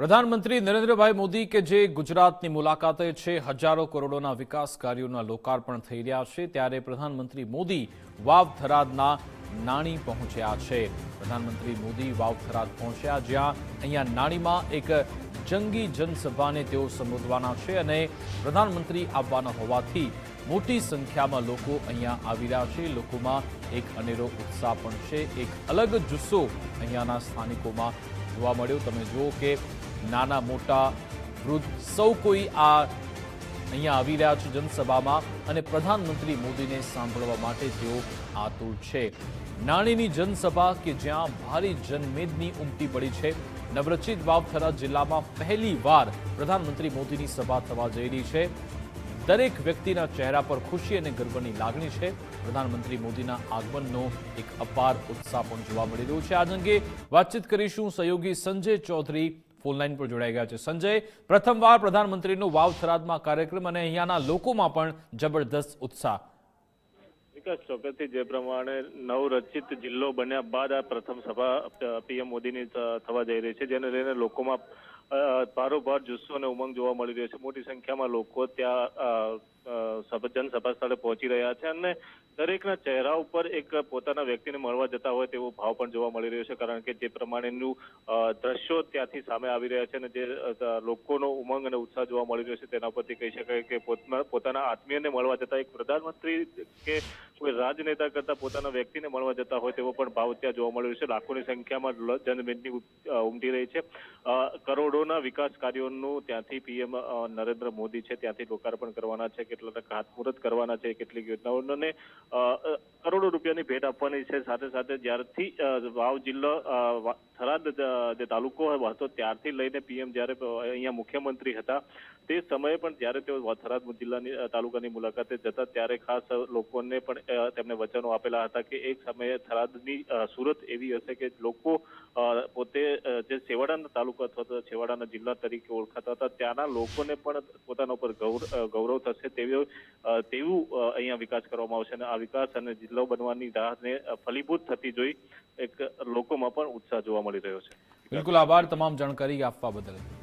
પ્રધાનમંત્રી નરેન્દ્રભાઈ મોદી કે જે ગુજરાતની મુલાકાતે છે, હજારો કરોડોના વિકાસ કાર્યોના લોકાર્પણ થઈ રહ્યા છે, ત્યારે પ્રધાનમંત્રી મોદી વાવ થરાદના નાણી પહોંચ્યા છે। પ્રધાનમંત્રી મોદી વાવ થરાદ પહોંચ્યા, જ્યાં અહીંયા નાણીમાં એક જંગી જનસભાને તેઓ સંબોધવાના છે અને પ્રધાનમંત્રી આવવાના હોવાથી મોટી સંખ્યામાં લોકો અહીંયા આવી રહ્યા છે। લોકોમાં એક અનેરો ઉત્સાહ પણ છે, એક અલગ જુસ્સો અહીંયાના સ્થાનિકોમાં જોવા મળ્યો। તમે જુઓ કે નાના મોટા વૃદ્ધ સૌ કોઈ અહીંયા આવી રહ્યા છે જનસભામાં અને પ્રધાનમંત્રી મોદીને સાંભળવા માટે તેઓ આતુર છે। નાણીની જનસભા કે જ્યાં ભારે જનમેદની ઉમટી પડી છે। નવરચિત વાવ થરાદ જિલ્લામાં પહેલી વાર પ્રધાનમંત્રી મોદીની સભા થવા જઈ રહી છે। દરેક વ્યક્તિના ચહેરા પર ખુશી અને ગર્વની લાગણી છે। પ્રધાનમંત્રી મોદીના આગમનનો એક અપાર ઉત્સાહ પણ જોવા મળી રહ્યો છે। આ અંગે વાતચીત કરીશું સહયોગી સંજય ચૌધરી ફોનલાઈન પર જોડાઈ ગયા છે। સંજય, પ્રથમવાર પ્રધાનમંત્રીનો વાવ થરાદમાં કાર્યક્રમ અને અહીંયાના લોકોમાં પણ જબરદસ્ત ઉત્સાહ। વિકાસ ચોક્કસથી જે પ્રમાણે નવરચિત જિલ્લો બન્યા બાદ આ પ્રથમ સભા પીએમ મોદીની થવા જઈ રહી છે, જેને લઈને લોકોમાં ભારોભાર જુસ્સો અને ઉમંગ જોવા મળી રહ્યો છે। મોટી સંખ્યામાં લોકો ત્યાં જનસભા સ્થળે પહોંચી રહ્યા છે અને દરેકના ચહેરા ઉપર એક પોતાના વ્યક્તિને મળવા જતા હોય તેવો ભાવ પણ જોવા મળી રહ્યો છે, કારણ કે જે પ્રમાણેનું દ્રશ્યો ત્યાંથી સામે આવી રહ્યા છે અને જે લોકોનો ઉમંગ અને ઉત્સાહ જોવા મળી રહ્યો છે તેના પરથી કહી શકાય કે પોતાના આત્મીયને મળવા જતા એક પ્રધાનમંત્રી કે કોઈ રાજનેતા કરતા પોતાના વ્યક્તિને મળવા જતા હોય તેવો પણ ભાવ ત્યાં જોવા મળી રહ્યો છે। લાખોની સંખ્યામાં જનમેદની ઉમટી રહી છે। કરોડોના વિકાસ કાર્યોનું ત્યાંથી પીએમ નરેન્દ્ર મોદી છે ત્યાંથી લોકાર્પણ કરવાના છે, કેટલાક ખાતમુહૂર્ત કરવાના છે, કેટલીક યોજનાઓને કરોડો રૂપિયાની ભેટ આપવાની છે। સાથે સાથે જ્યારથી વાવ જિલ્લો થરાદ જે તાલુકો હતો ત્યારથી લઈને પીએમ જ્યારે અહીંયા મુખ્યમંત્રી હતા તે સમયે પણ જ્યારે તેઓ થરાદ જિલ્લાની તાલુકાની મુલાકાતે જતા ત્યારે ખાસ લોકોને પણ તેમને વચનો આપેલા હતા કે એક સમયે થરાદની સુરત એવી હશે કે લોકો પોતે જે છેવાડાના તાલુકા અથવા છેવાડાના જિલ્લા તરીકે ઓળખાતા હતા ત્યાંના લોકોને પણ પોતાના ઉપર ગૌરવ થશે તેવું અહીંયા વિકાસ કરવામાં આવશે અને આ વિકાસ અને જિલ્લો બનવાની રાહને ફલીભૂત થતી જોઈ એક લોકોમાં પણ ઉત્સાહ જોવા મળી રહ્યો છે। બિલકુલ, આભાર તમામ જાણકારી આપવા બદલ।